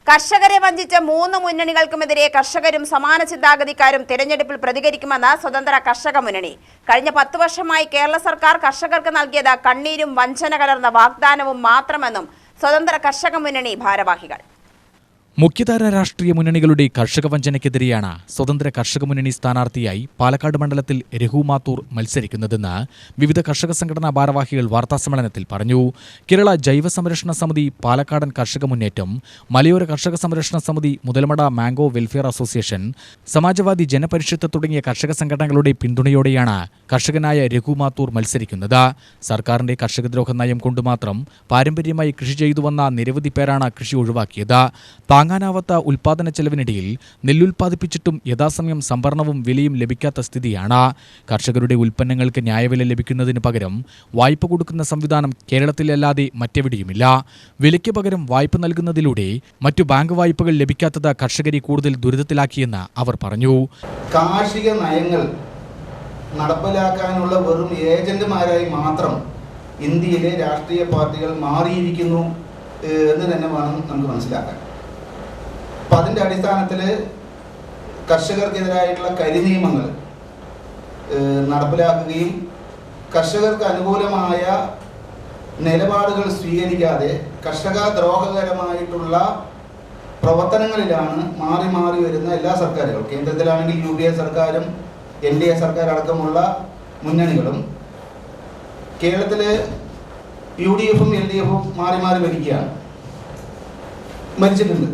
കർഷകരെ വഞ്ചിച്ച 3 മുന്നണികൾക്കുമെതിരെ കർഷകരും സമാന ചിന്താഗതിക്കാരും തെരഞ്ഞെടുപ്പിൽ പ്രതികരിക്കുമെന്ന് സ്വതന്ത്ര കർഷക മുന്നണി. കഴിഞ്ഞ 10 വർഷമായി കേരള സർക്കാർ കർഷകർക്ക് നൽകിയത് കണ്ണീരും വഞ്ചന കലർന്ന വാഗ്ദാനവും മാത്രമെന്നും സ്വതന്ത്ര കർഷക മുന്നണി ഭാരവാഹികൾ. മുഖ്യധാര രാഷ്ട്രീയ മുന്നണികളുടെ കർഷക വഞ്ചനയ്ക്കെതിരെയാണ് സ്വതന്ത്ര കർഷക മുന്നണി സ്ഥാനാർത്ഥിയായി പാലക്കാട് മണ്ഡലത്തിൽ രഘു മാത്തൂർ മത്സരിക്കുന്നതെന്ന് വിവിധ കർഷക സംഘടനാ ഭാരവാഹികൾ വാർത്താസമ്മേളനത്തിൽ പറഞ്ഞു. കേരള ജൈവ സംരക്ഷണ സമിതി, പാലക്കാടൻ കർഷക മുന്നേറ്റം, മലയോര കർഷക സംരക്ഷണ സമിതി, Muthalamada mango welfare association, Samajwadi Janaparishad തുടങ്ങിയ കർഷക സംഘടനകളുടെ പിന്തുണയോടെയാണ് കർഷകനായ രഘു മാത്തൂർ മത്സരിക്കുന്നത്. സർക്കാരിന്റെ കർഷകദ്രോഹ നയം കൊണ്ടുമാത്രം പാരമ്പര്യമായി കൃഷി ചെയ്തുവന്ന നിരവധി പേരാണ് കൃഷി ഒഴിവാക്കിയത്. താങ്ങാനാവാത്ത ഉൽപാദന ചെലവിനിടയിൽ നെല്ലുൽപാദിപ്പിച്ചിട്ടും യഥാസമയം സംഭരണവും വിലയും ലഭിക്കാത്ത സ്ഥിതിയാണ്. കർഷകരുടെ ഉൽപ്പന്നങ്ങൾക്ക് ന്യായവില ലഭിക്കുന്നതിന് പകരം വായ്പ കൊടുക്കുന്ന സംവിധാനം കേരളത്തിലല്ലാതെ മറ്റെവിടെയുമില്ല. വിലയ്ക്ക് പകരം വായ്പ നൽകുന്നതിലൂടെ മറ്റു ബാങ്ക് വായ്പകൾ ലഭിക്കാത്തത് കർഷകരെ കൂടുതൽ ദുരിതത്തിലാക്കിയെന്ന് അവർ പറഞ്ഞു. കാർഷിക നയങ്ങൾ നടപ്പിലാക്കാനുള്ള വെറും ഏജന്റുമാരായി മാത്രം ഇന്ത്യയിലെ രാഷ്ട്രീയ പാർട്ടികൾ മാറിയിരിക്കുന്നു എന്ന് തന്നെ വേണം നമുക്ക് മനസ്സിലാക്കാൻ. അപ്പം അതിൻ്റെ അടിസ്ഥാനത്തിൽ കർഷകർക്കെതിരായിട്ടുള്ള കരിനിയമങ്ങൾ നടപ്പിലാക്കുകയും കർഷകർക്ക് അനുകൂലമായ നിലപാടുകൾ സ്വീകരിക്കാതെ കർഷക ദ്രോഹകരമായിട്ടുള്ള പ്രവർത്തനങ്ങളിലാണ് മാറി മാറി വരുന്ന എല്ലാ സർക്കാരുകളും. കേന്ദ്രത്തിലാണെങ്കിൽ UPA സർക്കാരും NDA സർക്കാർ അടക്കമുള്ള മുന്നണികളും, കേരളത്തിൽ UDFും LDFും മാറി മാറി ഭരിച്ചിട്ടുണ്ട്.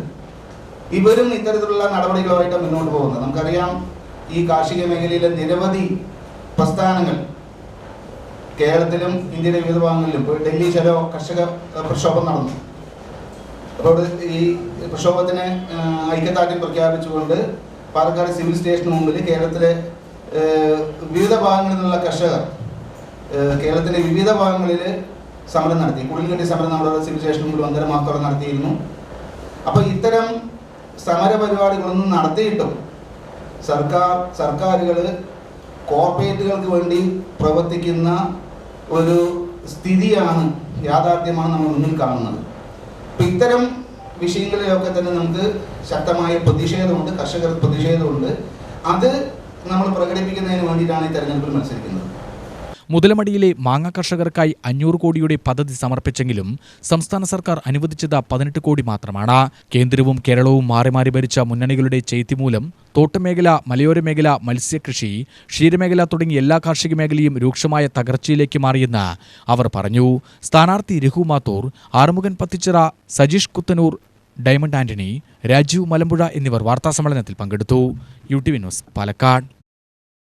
ഇവരും ഇത്തരത്തിലുള്ള നടപടികളുമായിട്ട് മുന്നോട്ട് പോകുന്നത്. നമുക്കറിയാം, ഈ കാർഷിക മേഖലയിലെ നിരവധി പ്രസ്ഥാനങ്ങൾ കേരളത്തിലും ഇന്ത്യയിലെ വിവിധ ഭാഗങ്ങളിലും, ഇപ്പോൾ ഡൽഹി ചലോ കർഷക പ്രക്ഷോഭം നടന്നു. അപ്പോൾ ഈ പ്രക്ഷോഭത്തിന് ഐക്യദാർഢ്യം പ്രഖ്യാപിച്ചുകൊണ്ട് പാലക്കാട് സിവിൽ സ്റ്റേഷന് മുമ്പിൽ കേരളത്തിലെ വിവിധ ഭാഗങ്ങളിൽ നിന്നുള്ള കർഷകർ കേരളത്തിലെ വിവിധ ഭാഗങ്ങളിൽ സമരം നടത്തി. കുടിൽകെട്ടി സമരം നമ്മുടെ സിവിൽ സ്റ്റേഷന് മുമ്പിൽ 1.5 മാസത്തോളം നടത്തിയിരുന്നു. അപ്പോൾ ഇത്തരം സമരപരിപാടികളൊന്നും നടത്തിയിട്ടും സർക്കാരുകൾ കോർപ്പറേറ്റുകൾക്ക് വേണ്ടി പ്രവർത്തിക്കുന്ന ഒരു സ്ഥിതിയാണ്, യാഥാർത്ഥ്യമാണ് നമ്മൾ മുന്നിൽ കാണുന്നത്. അപ്പം ഇത്തരം വിഷയങ്ങളിലൊക്കെ തന്നെ നമുക്ക് ശക്തമായ പ്രതിഷേധമുണ്ട്, കർഷകർ പ്രതിഷേധമുണ്ട്. അത് നമ്മൾ പ്രകടിപ്പിക്കുന്നതിന് വേണ്ടിയിട്ടാണ് ഈ തെരഞ്ഞെടുപ്പിൽ മത്സരിക്കുന്നത്. മുതലമടിയിലെ മാങ്ങ കർഷകർക്കായി 500 കോടിയുടെ പദ്ധതി സമർപ്പിച്ചെങ്കിലും സംസ്ഥാന സർക്കാർ അനുവദിച്ചത് 18 കോടി മാത്രമാണ്. കേന്ദ്രവും കേരളവും മാറി മാറി ഭരിച്ച മുന്നണികളുടെ ചെയ്തി മൂലം തോട്ടമേഖല, മലയോര മേഖല, മത്സ്യകൃഷി, ക്ഷീരമേഖല തുടങ്ങിയ എല്ലാ കാർഷിക മേഖലയും രൂക്ഷമായ തകർച്ചയിലേക്ക് മാറിയെന്ന് അവർ പറഞ്ഞു. സ്ഥാനാർത്ഥി രഘു മാത്തൂർ, ആറുമുഖൻ പത്തിച്ചിറ, സജീഷ് കുത്തനൂർ, ഡയമണ്ട് ആന്റണി, രാജീവ് മലമ്പുഴ എന്നിവർ വാർത്താസമ്മേളനത്തിൽ പങ്കെടുത്തു. UTV news, Palakkad.